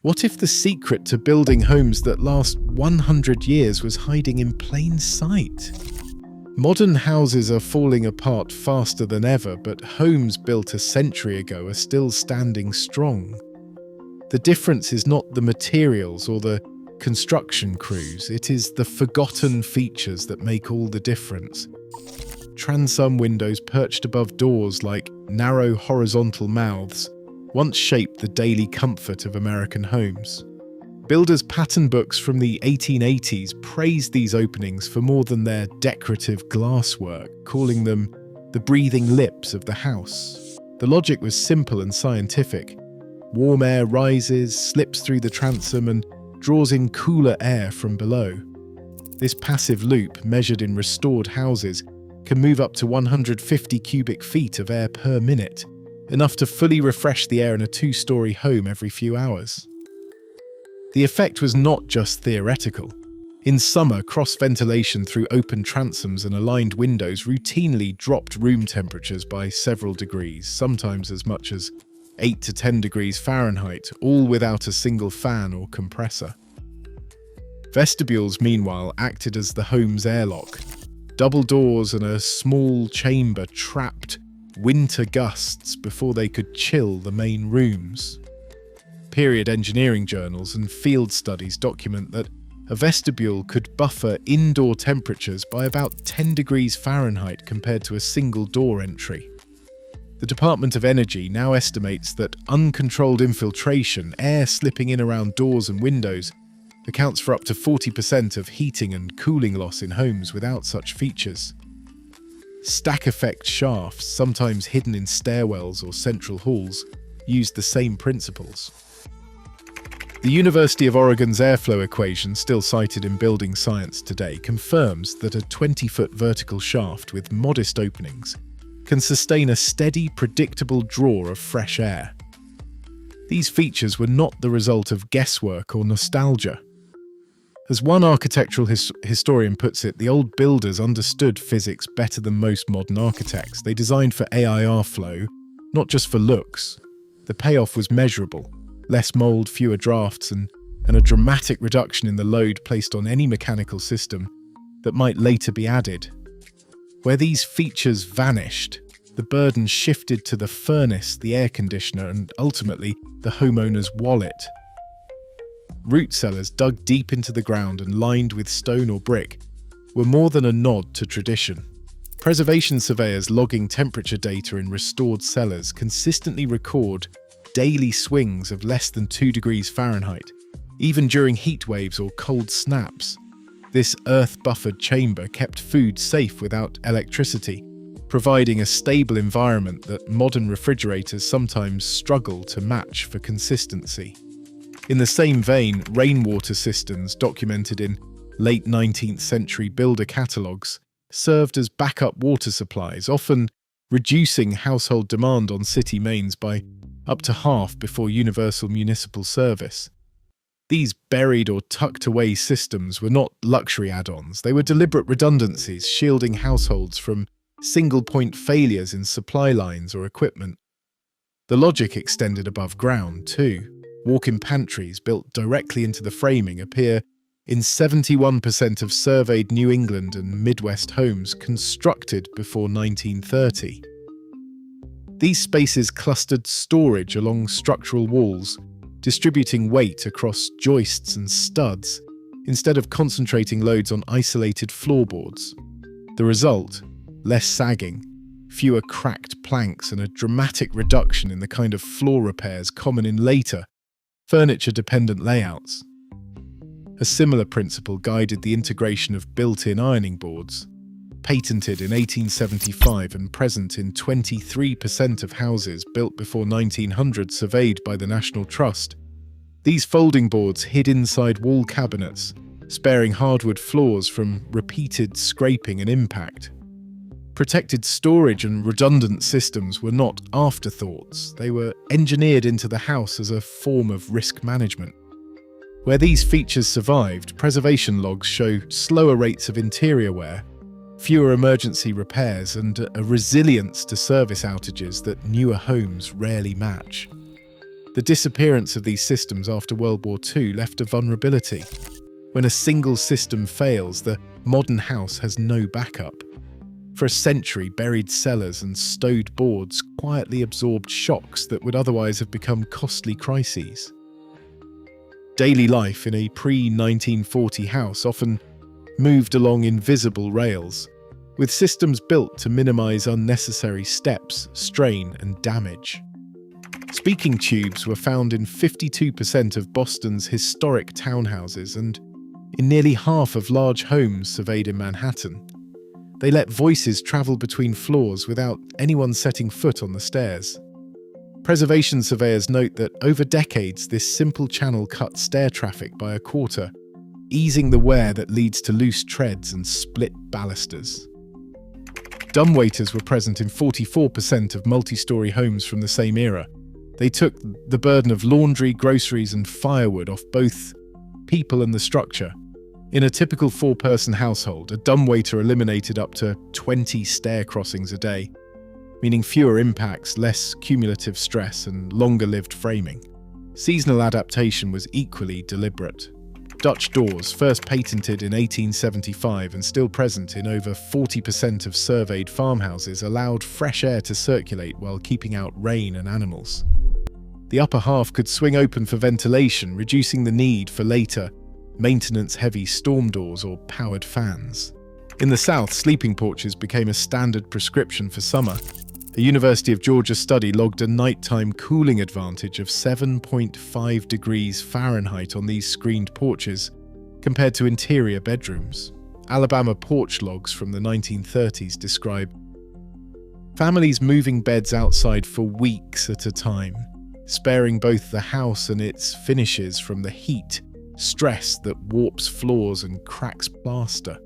What if the secret to building homes that last 100 years was hiding in plain sight? Modern houses are falling apart faster than ever, but homes built a century ago are still standing strong. The difference is not the materials or the construction crews, it is the forgotten features that make all the difference. Transom windows perched above doors like narrow horizontal mouths once shaped the daily comfort of American homes. Builders' pattern books from the 1880s praised these openings for more than their decorative glasswork, calling them the breathing lips of the house. The logic was simple and scientific. Warm air rises, slips through the transom, and draws in cooler air from below. This passive loop, measured in restored houses, can move up to 150 cubic feet of air per minute, enough to fully refresh the air in a two-story home every few hours. The effect was not just theoretical. In summer, cross-ventilation through open transoms and aligned windows routinely dropped room temperatures by several degrees, sometimes as much as 8 to 10 degrees Fahrenheit, all without a single fan or compressor. Vestibules, meanwhile, acted as the home's airlock. Double doors and a small chamber trapped winter gusts before they could chill the main rooms. Period engineering journals and field studies document that a vestibule could buffer indoor temperatures by about 10 degrees Fahrenheit compared to a single door entry. The Department of Energy now estimates that uncontrolled infiltration, air slipping in around doors and windows, accounts for up to 40% of heating and cooling loss in homes without such features. Stack effect shafts, sometimes hidden in stairwells or central halls, use the same principles. The University of Oregon's airflow equation, still cited in building science today, confirms that a 20-foot vertical shaft with modest openings can sustain a steady, predictable draw of fresh air. These features were not the result of guesswork or nostalgia. As one architectural historian puts it, the old builders understood physics better than most modern architects. They designed for AIR flow, not just for looks. The payoff was measurable: less mold, fewer drafts, and a dramatic reduction in the load placed on any mechanical system that might later be added. Where these features vanished, the burden shifted to the furnace, the air conditioner, and ultimately the homeowner's wallet. Root cellars dug deep into the ground and lined with stone or brick were more than a nod to tradition. Preservation surveyors logging temperature data in restored cellars consistently record daily swings of less than 2 degrees Fahrenheit, even during heat waves or cold snaps. This earth-buffered chamber kept food safe without electricity, providing a stable environment that modern refrigerators sometimes struggle to match for consistency. In the same vein, rainwater cisterns, documented in late 19th century builder catalogues, served as backup water supplies, often reducing household demand on city mains by up to half before universal municipal service. These buried or tucked-away systems were not luxury add-ons. They were deliberate redundancies, shielding households from single-point failures in supply lines or equipment. The logic extended above ground, too. Walk-in pantries built directly into the framing appear in 71% of surveyed New England and Midwest homes constructed before 1930. These spaces clustered storage along structural walls, distributing weight across joists and studs, instead of concentrating loads on isolated floorboards. The result? Less sagging, fewer cracked planks, and a dramatic reduction in the kind of floor repairs common in later, furniture-dependent layouts. A similar principle guided the integration of built-in ironing boards, patented in 1875 and present in 23% of houses built before 1900 surveyed by the National Trust. These folding boards hid inside wall cabinets, sparing hardwood floors from repeated scraping and impact. Protected storage and redundant systems were not afterthoughts. They were engineered into the house as a form of risk management. Where these features survived, preservation logs show slower rates of interior wear, fewer emergency repairs, and a resilience to service outages that newer homes rarely match. The disappearance of these systems after World War II left a vulnerability. When a single system fails, the modern house has no backup. For a century, buried cellars and stowed boards quietly absorbed shocks that would otherwise have become costly crises. Daily life in a pre-1940 house often moved along invisible rails, with systems built to minimize unnecessary steps, strain, and damage. Speaking tubes were found in 52% of Boston's historic townhouses and in nearly half of large homes surveyed in Manhattan. They let voices travel between floors without anyone setting foot on the stairs. Preservation surveyors note that over decades, this simple channel cut stair traffic by a quarter, easing the wear that leads to loose treads and split balusters. Dumbwaiters were present in 44% of multi-story homes from the same era. They took the burden of laundry, groceries, and firewood off both people and the structure. In a typical 4-person household, a dumbwaiter eliminated up to 20 stair crossings a day, meaning fewer impacts, less cumulative stress, and longer-lived framing. Seasonal adaptation was equally deliberate. Dutch doors, first patented in 1875 and still present in over 40% of surveyed farmhouses, allowed fresh air to circulate while keeping out rain and animals. The upper half could swing open for ventilation, reducing the need for later, maintenance-heavy storm doors or powered fans. In the South, sleeping porches became a standard prescription for summer. A University of Georgia study logged a nighttime cooling advantage of 7.5 degrees Fahrenheit on these screened porches, compared to interior bedrooms. Alabama porch logs from the 1930s describe families moving beds outside for weeks at a time, sparing both the house and its finishes from the heat, stress that warps floors and cracks plaster.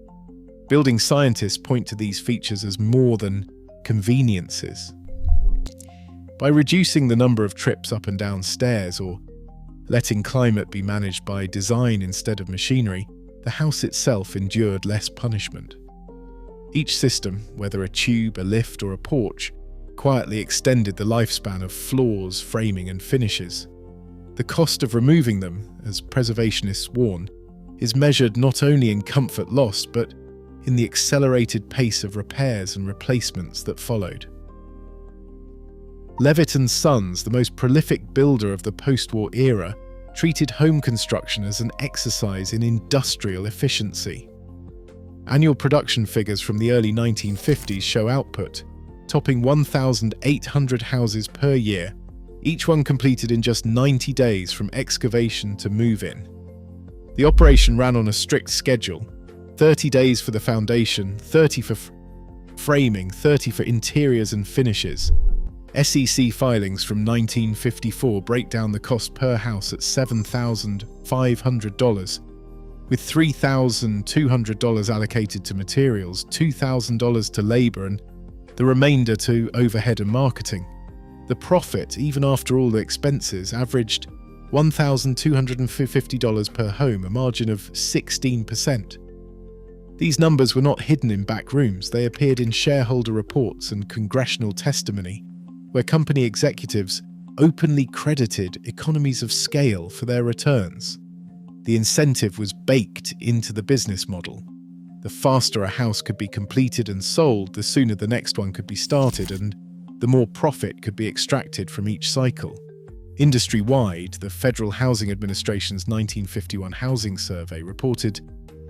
Building scientists point to these features as more than conveniences. By reducing the number of trips up and down stairs or letting climate be managed by design instead of machinery, the house itself endured less punishment. Each system, whether a tube, a lift, or a porch, quietly extended the lifespan of floors, framing, and finishes. The cost of removing them, as preservationists warn, is measured not only in comfort lost, but in the accelerated pace of repairs and replacements that followed. Levitt & Sons, the most prolific builder of the post-war era, treated home construction as an exercise in industrial efficiency. Annual production figures from the early 1950s show output, topping 1,800 houses per year, each one completed in just 90 days from excavation to move-in. The operation ran on a strict schedule: 30 days for the foundation, 30 for framing, 30 for interiors and finishes. SEC filings from 1954 break down the cost per house at $7,500, with $3,200 allocated to materials, $2,000 to labor, and the remainder to overhead and marketing. The profit, even after all the expenses, averaged $1,250 per home, a margin of 16%. These numbers were not hidden in back rooms. They appeared in shareholder reports and congressional testimony, where company executives openly credited economies of scale for their returns. The incentive was baked into the business model. The faster a house could be completed and sold, the sooner the next one could be started, and the more profit could be extracted from each cycle. Industry-wide, the Federal Housing Administration's 1951 housing survey reported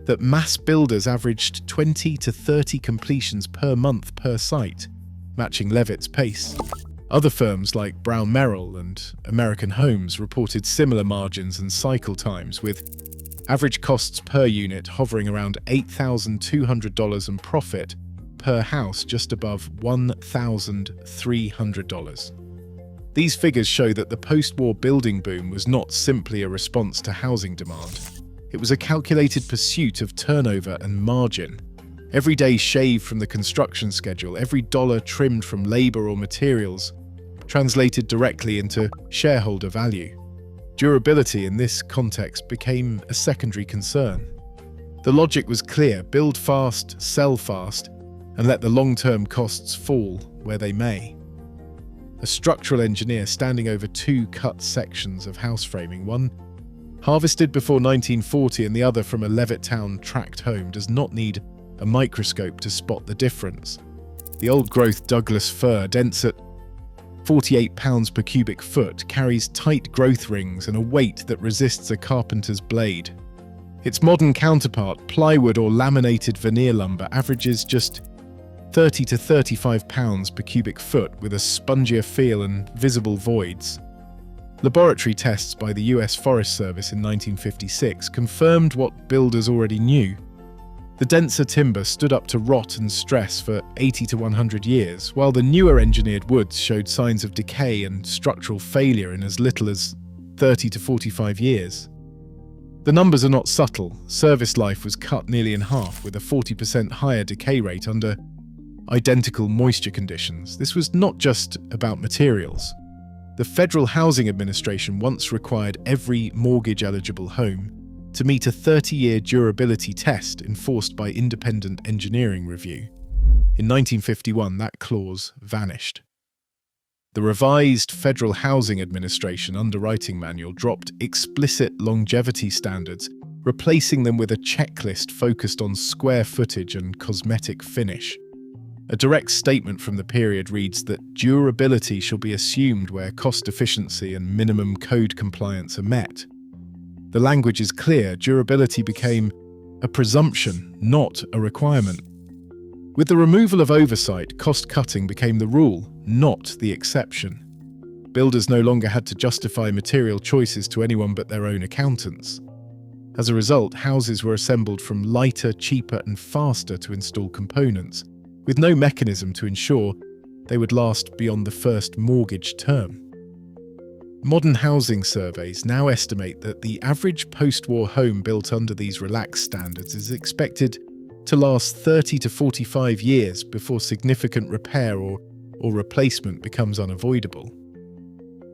that mass builders averaged 20 to 30 completions per month per site, matching Levitt's pace. Other firms like Brown Merrill and American Homes reported similar margins and cycle times, with average costs per unit hovering around $8,200 and profit per house just above $1,300. These figures show that the post-war building boom was not simply a response to housing demand. It was a calculated pursuit of turnover and margin. Every day shaved from the construction schedule, every dollar trimmed from labor or materials, translated directly into shareholder value. Durability in this context became a secondary concern. The logic was clear: build fast, sell fast, and let the long-term costs fall where they may. a structural engineer standing over two cut sections of house framing, one harvested before 1940 and the other from a Levittown tract home, does not need a microscope to spot the difference. The old-growth Douglas fir, dense at 48 pounds per cubic foot, carries tight growth rings and a weight that resists a carpenter's blade. Its modern counterpart, plywood or laminated veneer lumber, averages just 30 to 35 pounds per cubic foot with a spongier feel and visible voids. Laboratory tests by the US Forest Service in 1956 confirmed what builders already knew. The denser timber stood up to rot and stress for 80 to 100 years, while the newer engineered woods showed signs of decay and structural failure in as little as 30 to 45 years. The numbers are not subtle. Service life was cut nearly in half, with a 40% higher decay rate under identical moisture conditions. This was not just about materials. The Federal Housing Administration once required every mortgage-eligible home to meet a 30-year durability test enforced by independent engineering review. In 1951, that clause vanished. The revised Federal Housing Administration underwriting manual dropped explicit longevity standards, replacing them with a checklist focused on square footage and cosmetic finish. A direct statement from the period reads that durability shall be assumed where cost efficiency and minimum code compliance are met. The language is clear. Durability became a presumption, not a requirement. With the removal of oversight, cost-cutting became the rule, not the exception. Builders no longer had to justify material choices to anyone but their own accountants. As a result, houses were assembled from lighter, cheaper and faster to install components, with no mechanism to ensure they would last beyond the first mortgage term. Modern housing surveys now estimate that the average post-war home built under these relaxed standards is expected to last 30 to 45 years before significant repair or replacement becomes unavoidable.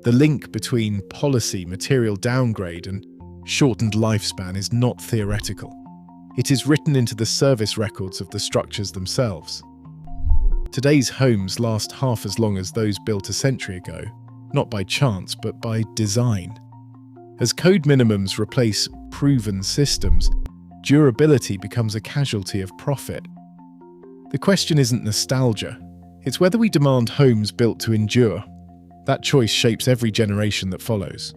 The link between policy, material downgrade and shortened lifespan is not theoretical. It is written into the service records of the structures themselves. Today's homes last half as long as those built a century ago, not by chance but by design. As code minimums replace proven systems, durability becomes a casualty of profit. The question isn't nostalgia, it's whether we demand homes built to endure. That choice shapes every generation that follows.